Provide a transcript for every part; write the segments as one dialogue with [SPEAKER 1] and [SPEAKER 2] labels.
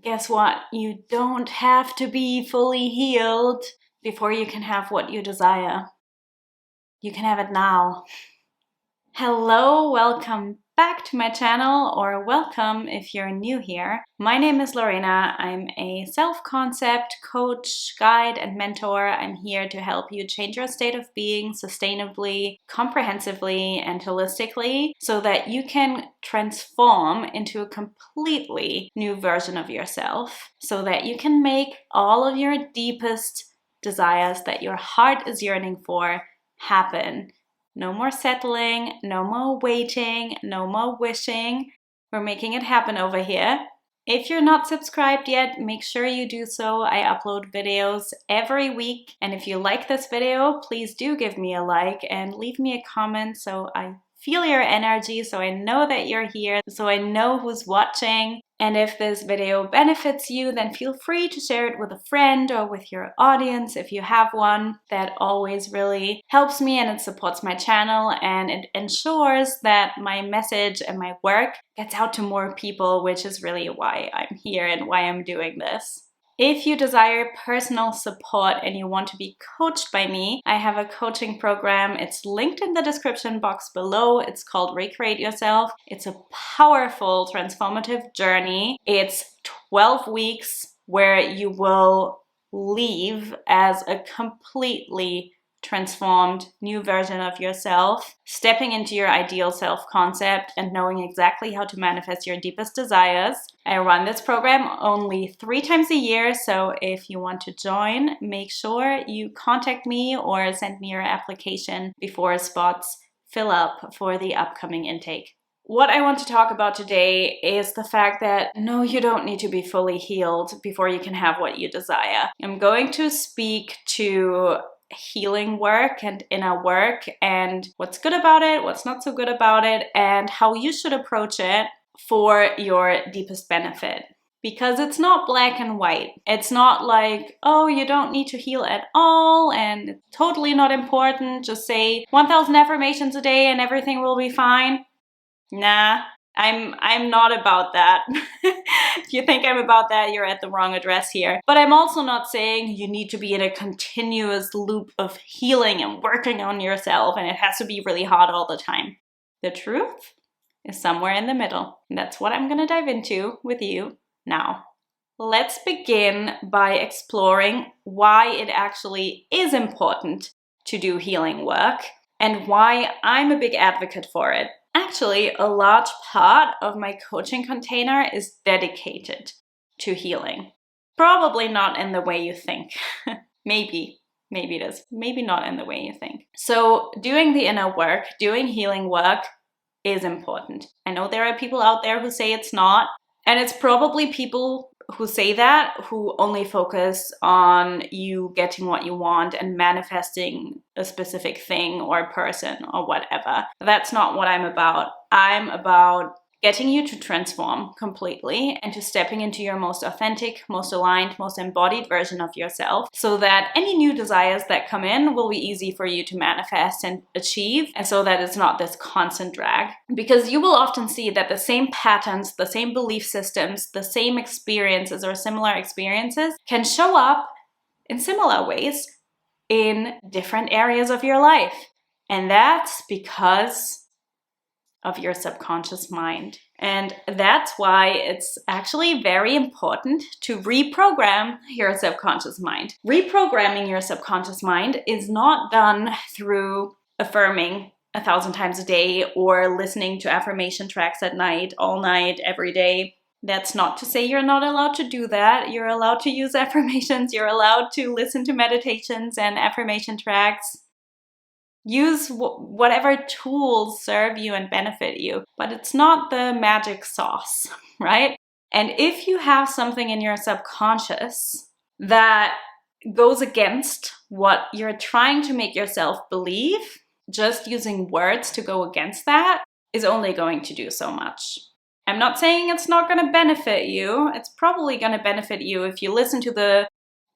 [SPEAKER 1] guess what? You don't have to be fully healed before you can have what you desire. You can have it now. Hello, welcome back to my channel, or welcome if you're new here. My name is Lorena. I'm a self-concept coach, guide, and mentor. I'm here to help you change your state of being sustainably, comprehensively, and holistically so that you can transform into a completely new version of yourself, so that you can make all of your deepest desires that your heart is yearning for happen. No more settling, no more waiting, no more wishing. We're making it happen over here. If you're not subscribed yet, make sure you do so. I upload videos every week. And if you like this video, please do give me a like and leave me a comment so I feel your energy, so I know that you're here, so I know who's watching. And if this video benefits you, then feel free to share it with a friend or with your audience if you have one. That always really helps me and it supports my channel and it ensures that my message and my work gets out to more people, which is really why I'm here and why I'm doing this. If you desire personal support and you want to be coached by me, I have a coaching program. It's linked in the description box below. It's called Recreate Yourself. It's a powerful, transformative journey. It's 12 weeks where you will leave as a completely transformed new version of yourself, stepping into your ideal self-concept and knowing exactly how to manifest your deepest desires. I run this program only 3 times a year, so if you want to join, make sure you contact me or send me your application before spots fill up for the upcoming intake. What I want to talk about today is the fact that no, you don't need to be fully healed before you can have what you desire. I'm going to speak to healing work and inner work and what's good about it, what's not so good about it, and how you should approach it for your deepest benefit. Because it's not black and white. It's not like, oh, you don't need to heal at all and it's totally not important. Just say 1,000 affirmations a day and everything will be fine. Nah. I'm not about that. If you think I'm about that, you're at the wrong address here. But I'm also not saying you need to be in a continuous loop of healing and working on yourself and it has to be really hard all the time. The truth is somewhere in the middle. And that's what I'm going to dive into with you now. Let's begin by exploring why it actually is important to do healing work and why I'm a big advocate for it. Actually, a large part of my coaching container is dedicated to healing. Probably not in the way you think. Maybe it is. Maybe not in the way you think. So doing the inner work, doing healing work is important. I know there are people out there who say it's not, and it's probably people who say that who only focus on you getting what you want and manifesting a specific thing or person or whatever. That's not what I'm about. I'm about getting you to transform completely and to stepping into your most authentic, most aligned, most embodied version of yourself so that any new desires that come in will be easy for you to manifest and achieve, and so that it's not this constant drag. Because you will often see that the same patterns, the same belief systems, the same experiences or similar experiences can show up in similar ways in different areas of your life. And that's because of your subconscious mind. And that's why it's actually very important to reprogram your subconscious mind. Reprogramming your subconscious mind is not done through affirming 1,000 times a day or listening to affirmation tracks at night, all night, every day. That's not to say you're not allowed to do that. You're allowed to use affirmations. You're allowed to listen to meditations and affirmation tracks. Use whatever tools serve you and benefit you, but it's not the magic sauce, right? And if you have something in your subconscious that goes against what you're trying to make yourself believe, just using words to go against that is only going to do so much. I'm not saying it's not going to benefit you. It's probably going to benefit you if you listen to the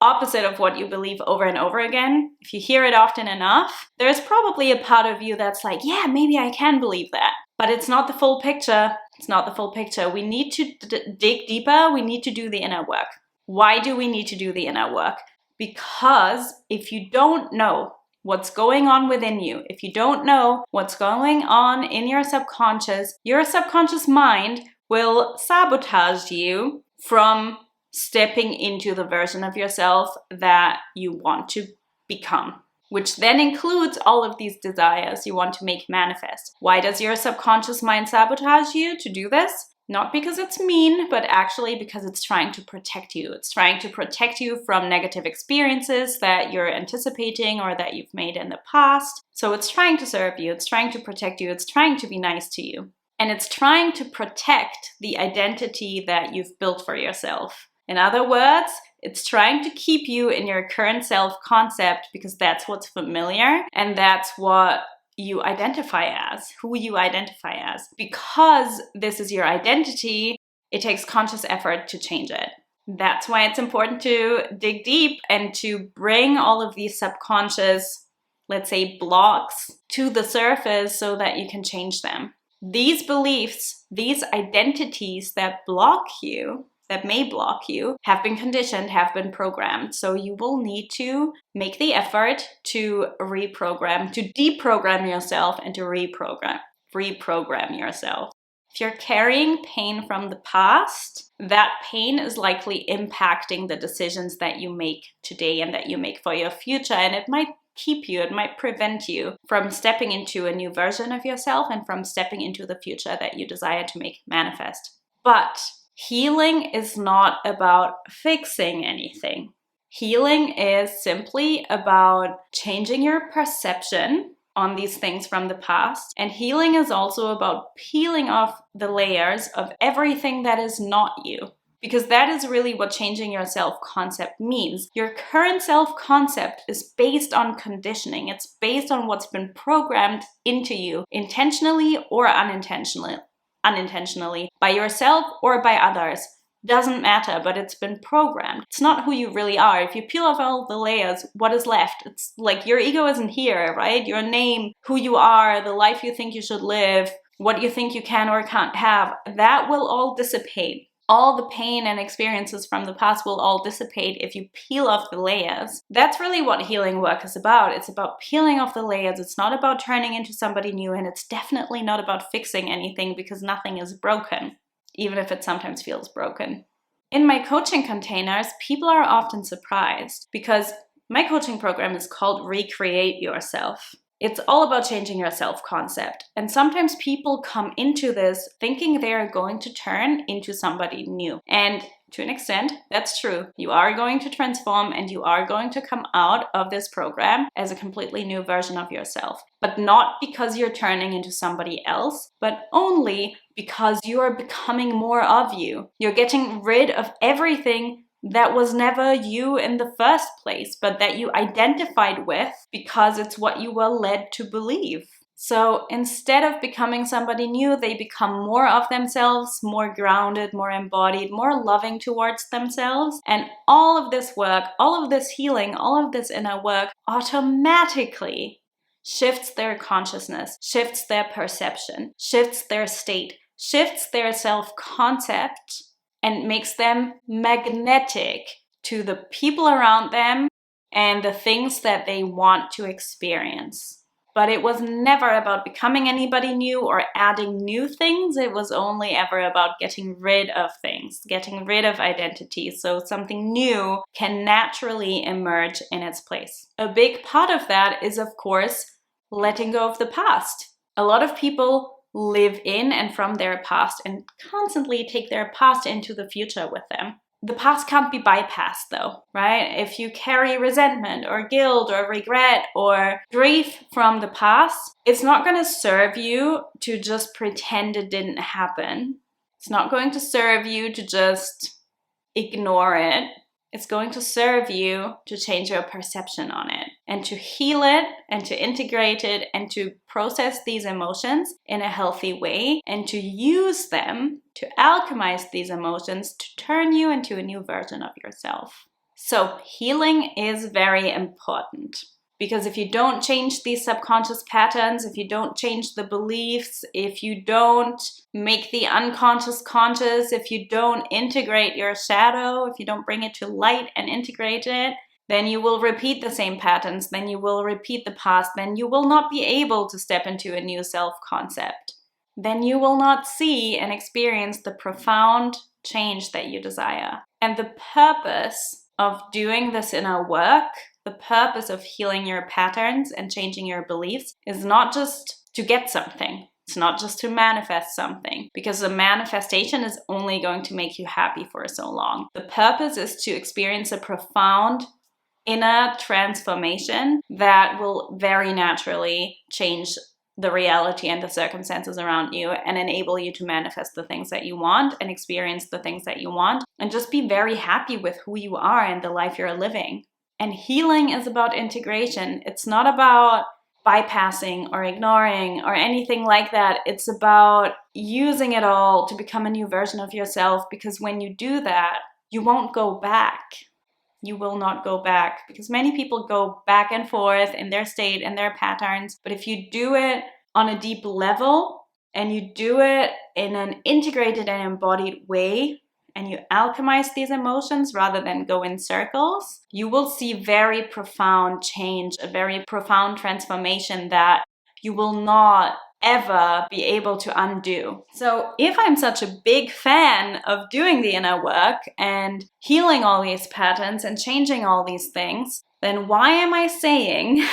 [SPEAKER 1] opposite of what you believe over and over again. If you hear it often enough, there's probably a part of you that's like, yeah, maybe I can believe that. But it's not the full picture. It's not the full picture. We need to dig deeper. We need to do the inner work. Why do we need to do the inner work? Because if you don't know what's going on within you, if you don't know what's going on in your subconscious mind will sabotage you from stepping into the version of yourself that you want to become, which then includes all of these desires you want to make manifest. Why does your subconscious mind sabotage you to do this? Not because it's mean, but actually because it's trying to protect you. It's trying to protect you from negative experiences that you're anticipating or that you've made in the past. So it's trying to serve you, it's trying to protect you, it's trying to be nice to you. And it's trying to protect the identity that you've built for yourself. In other words, it's trying to keep you in your current self-concept because that's what's familiar and that's what you identify as, who you identify as. Because this is your identity, it takes conscious effort to change it. That's why it's important to dig deep and to bring all of these subconscious, let's say, blocks to the surface so that you can change them. These beliefs, these identities that block you, that may block you, have been conditioned, have been programmed. So you will need to make the effort to reprogram, to deprogram yourself and to reprogram yourself. If you're carrying pain from the past, that pain is likely impacting the decisions that you make today and that you make for your future. And it might it might prevent you from stepping into a new version of yourself and from stepping into the future that you desire to make manifest. But healing is not about fixing anything. Healing is simply about changing your perception on these things from the past. And healing is also about peeling off the layers of everything that is not you. Because that is really what changing your self-concept means. Your current self-concept is based on conditioning. It's based on what's been programmed into you, intentionally or unintentionally, by yourself or by others. Doesn't matter, but it's been programmed. It's not who you really are. If you peel off all the layers, what is left? It's like your ego isn't here, right? Your name, who you are, the life you think you should live, what you think you can or can't have, that will all dissipate. All the pain and experiences from the past will all dissipate if you peel off the layers. That's really what healing work is about. It's about peeling off the layers. It's not about turning into somebody new, and it's definitely not about fixing anything because nothing is broken, even if it sometimes feels broken. In my coaching containers, people are often surprised because my coaching program is called Recreate Yourself. It's all about changing your self-concept. And sometimes people come into this thinking they are going to turn into somebody new. And to an extent, that's true. You are going to transform and you are going to come out of this program as a completely new version of yourself. But not because you're turning into somebody else, but only because you are becoming more of you. You're getting rid of everything that was never you in the first place, but that you identified with because it's what you were led to believe. So instead of becoming somebody new, they become more of themselves, more grounded, more embodied, more loving towards themselves. And all of this work, all of this healing, all of this inner work automatically shifts their consciousness, shifts their perception, shifts their state, shifts their self-concept, and makes them magnetic to the people around them and the things that they want to experience. But it was never about becoming anybody new or adding new things. It was only ever about getting rid of things, getting rid of identity, so something new can naturally emerge in its place. A big part of that is, of course, letting go of the past. A lot of people live in and from their past and constantly take their past into the future with them. The past can't be bypassed though, right? If you carry resentment or guilt or regret or grief from the past, it's not going to serve you to just pretend it didn't happen. It's not going to serve you to just ignore it. It's going to serve you to change your perception on it and to heal it and to integrate it and to process these emotions in a healthy way and to use them to alchemize these emotions to turn you into a new version of yourself. So healing is very important. Because if you don't change these subconscious patterns, if you don't change the beliefs, if you don't make the unconscious conscious, if you don't integrate your shadow, if you don't bring it to light and integrate it, then you will repeat the same patterns, then you will repeat the past, then you will not be able to step into a new self-concept. Then you will not see and experience the profound change that you desire. And the purpose of doing this inner work, the purpose of healing your patterns and changing your beliefs is not just to get something. It's not just to manifest something, because the manifestation is only going to make you happy for so long. The purpose is to experience a profound inner transformation that will very naturally change the reality and the circumstances around you and enable you to manifest the things that you want and experience the things that you want and just be very happy with who you are and the life you're living. And healing is about integration. It's not about bypassing or ignoring or anything like that. It's about using it all to become a new version of yourself, because when you do that, you won't go back. You will not go back, because many people go back and forth in their state and their patterns. But if you do it on a deep level and you do it in an integrated and embodied way, and you alchemize these emotions rather than go in circles, you will see very profound change, a very profound transformation that you will not ever be able to undo. So if I'm such a big fan of doing the inner work and healing all these patterns and changing all these things, then why am I saying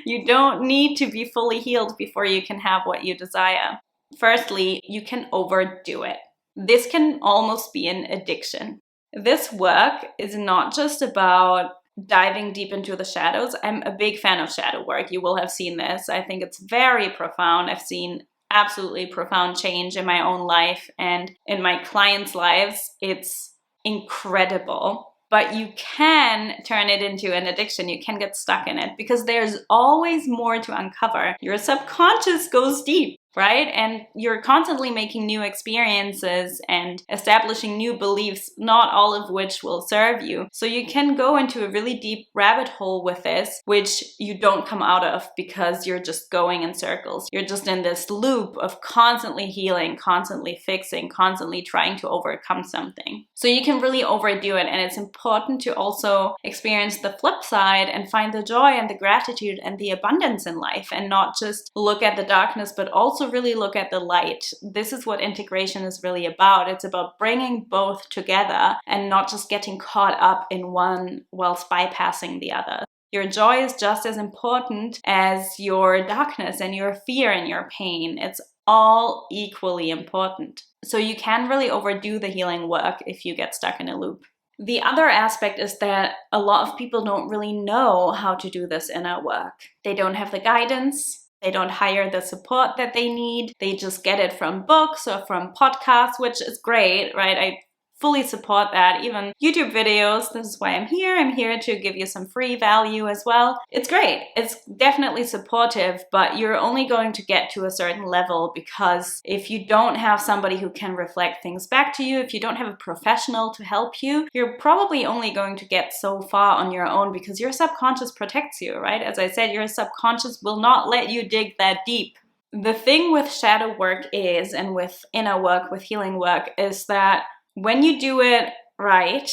[SPEAKER 1] you don't need to be fully healed before you can have what you desire? Firstly, you can overdo it. This can almost be an addiction. This work is not just about diving deep into the shadows. I'm a big fan of shadow work. You will have seen this. I think it's very profound. I've seen absolutely profound change in my own life and in my clients' lives. It's incredible. But you can turn it into an addiction. You can get stuck in it because there's always more to uncover. Your subconscious goes deep, right? And you're constantly making new experiences and establishing new beliefs, not all of which will serve you. So you can go into a really deep rabbit hole with this, which you don't come out of because you're just going in circles. You're just in this loop of constantly healing, constantly fixing, constantly trying to overcome something. So you can really overdo it, and it's important to also experience the flip side and find the joy and the gratitude and the abundance in life, and not just look at the darkness, but also really look at the light. This is what integration is really about. It's about bringing both together and not just getting caught up in one whilst bypassing the other. Your joy is just as important as your darkness and your fear and your pain. It's all equally important. So you can really overdo the healing work if you get stuck in a loop. The other aspect is that a lot of people don't really know how to do this inner work. They don't have the guidance. They don't hire the support that they need. They just get it from books or from podcasts, which is great, right? I fully support that. Even YouTube videos, this is why I'm here. I'm here to give you some free value as well. It's great. It's definitely supportive, but you're only going to get to a certain level, because if you don't have somebody who can reflect things back to you, if you don't have a professional to help you, you're probably only going to get so far on your own, because your subconscious protects you, right? As I said, your subconscious will not let you dig that deep. The thing with shadow work is, and with inner work, with healing work, is that when you do it right,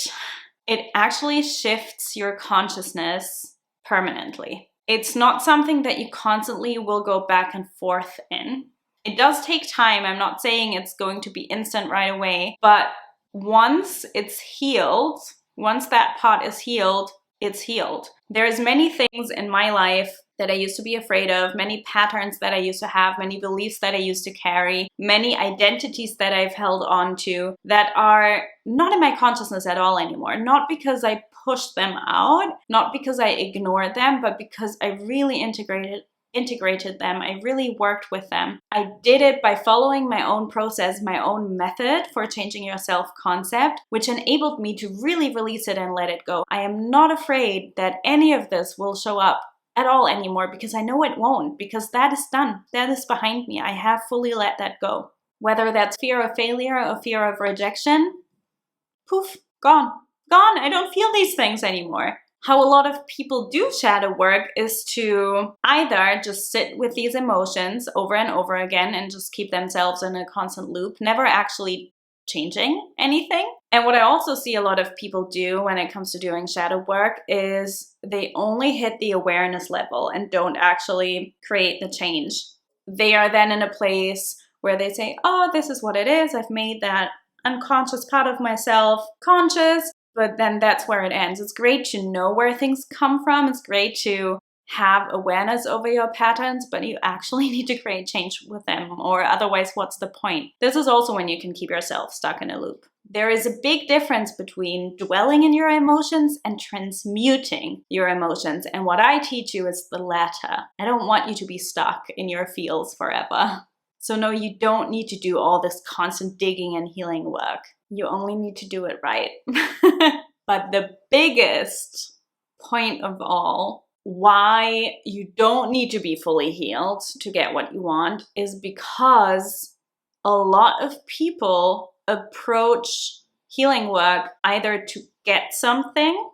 [SPEAKER 1] it actually shifts your consciousness permanently. It's not something that you constantly will go back and forth in. It does take time. I'm not saying it's going to be instant right away, but once it's healed, once that part is healed, it's healed. There's many things in my life that I used to be afraid of, many patterns that I used to have, many beliefs that I used to carry, many identities that I've held on to that are not in my consciousness at all anymore. Not because I pushed them out, not because I ignored them, but because I really integrated them. I really worked with them. I did it by following my own process, my own method for changing your self-concept, which enabled me to really release it and let it go. I am not afraid that any of this will show up at all anymore, because I know it won't, because that is done. That is behind me. I have fully let that go. Whether that's fear of failure or fear of rejection, poof, gone. Gone. I don't feel these things anymore. How a lot of people do shadow work is to either just sit with these emotions over and over again and just keep themselves in a constant loop, never actually changing anything. And what I also see a lot of people do when it comes to doing shadow work is they only hit the awareness level and don't actually create the change. They are then in a place where they say, oh, this is what it is. I've made that unconscious part of myself conscious. But then that's where it ends. It's great to know where things come from. It's great to have awareness over your patterns, but you actually need to create change with them, or otherwise, what's the point? This is also when you can keep yourself stuck in a loop. There is a big difference between dwelling in your emotions and transmuting your emotions. And what I teach you is the latter. I don't want you to be stuck in your feels forever. So no, you don't need to do all this constant digging and healing work. You only need to do it right. But the biggest point of all, why you don't need to be fully healed to get what you want, is because a lot of people approach healing work either to get something,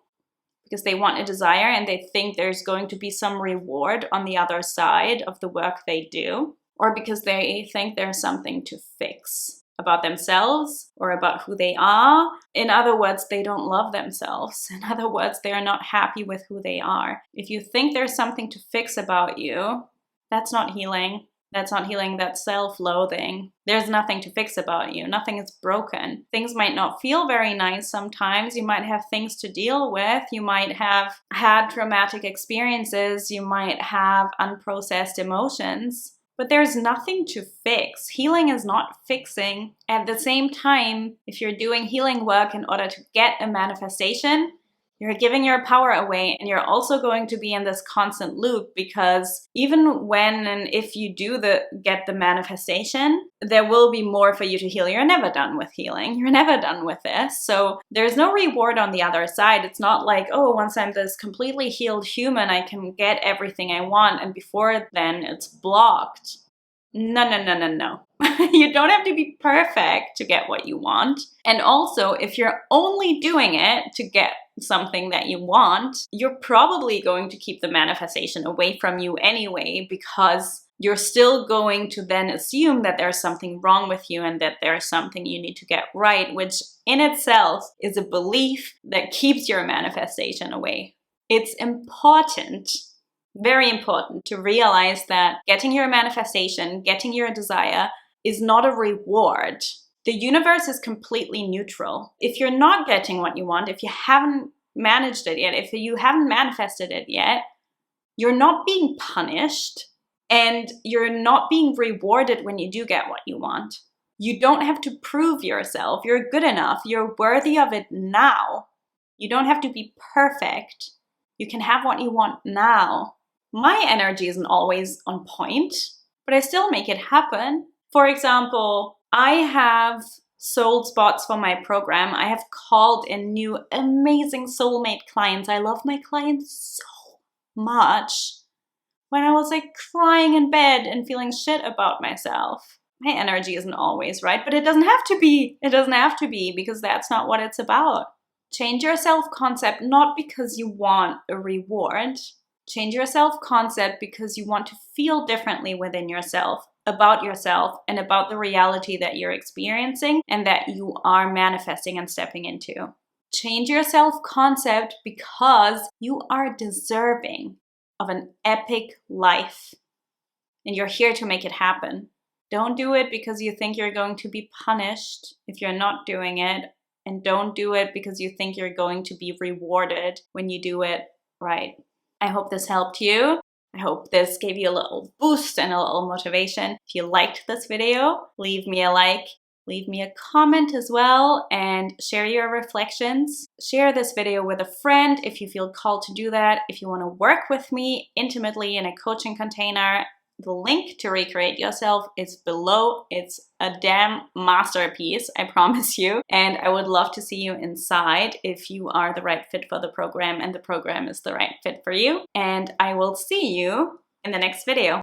[SPEAKER 1] because they want a desire and they think there's going to be some reward on the other side of the work they do, or because they think there's something to fix about themselves or about who they are. In other words, they don't love themselves. In other words, they are not happy with who they are. If you think there's something to fix about you, that's not healing. That's not healing, that's self-loathing. There's nothing to fix about you. Nothing is broken. Things might not feel very nice sometimes. You might have things to deal with. You might have had traumatic experiences. You might have unprocessed emotions. But there's nothing to fix. Healing is not fixing. At the same time, if you're doing healing work in order to get a manifestation, you're giving your power away, and you're also going to be in this constant loop, because even when and if you do get the manifestation, there will be more for you to heal. You're never done with healing. You're never done with this. So there's no reward on the other side. It's not like, oh, once I'm this completely healed human, I can get everything I want, and before then it's blocked. No. You don't have to be perfect to get what you want. And also, if you're only doing it to get something that you want, you're probably going to keep the manifestation away from you anyway, because you're still going to then assume that there's something wrong with you and that there's something you need to get right, which in itself is a belief that keeps your manifestation away. It's important, very important, to realize that getting your manifestation, getting your desire, is not a reward. The universe is completely neutral. If you're not getting what you want, if you haven't managed it yet, if you haven't manifested it yet, you're not being punished and you're not being rewarded when you do get what you want. You don't have to prove yourself. You're good enough. You're worthy of it now. You don't have to be perfect. You can have what you want now. My energy isn't always on point, but I still make it happen. For example, I have sold spots for my program. I have called in new amazing soulmate clients. I love my clients so much. When I was like crying in bed and feeling shit about myself. My energy isn't always right, but it doesn't have to be. It doesn't have to be, because that's not what it's about. Change your self-concept not because you want a reward. Change your self-concept because you want to feel differently within yourself, about yourself, and about the reality that you're experiencing and that you are manifesting and stepping into. Change your self-concept because you are deserving of an epic life, and you're here to make it happen. Don't do it because you think you're going to be punished if you're not doing it, and don't do it because you think you're going to be rewarded when you do it right. I hope this helped you. I hope this gave you a little boost and a little motivation. If you liked this video, leave me a like, leave me a comment as well, and share your reflections. Share this video with a friend if you feel called to do that. If you want to work with me intimately in a coaching container, the link to Recreate Yourself is below. It's a damn masterpiece, I promise you. And I would love to see you inside if you are the right fit for the program and the program is the right fit for you. And I will see you in the next video.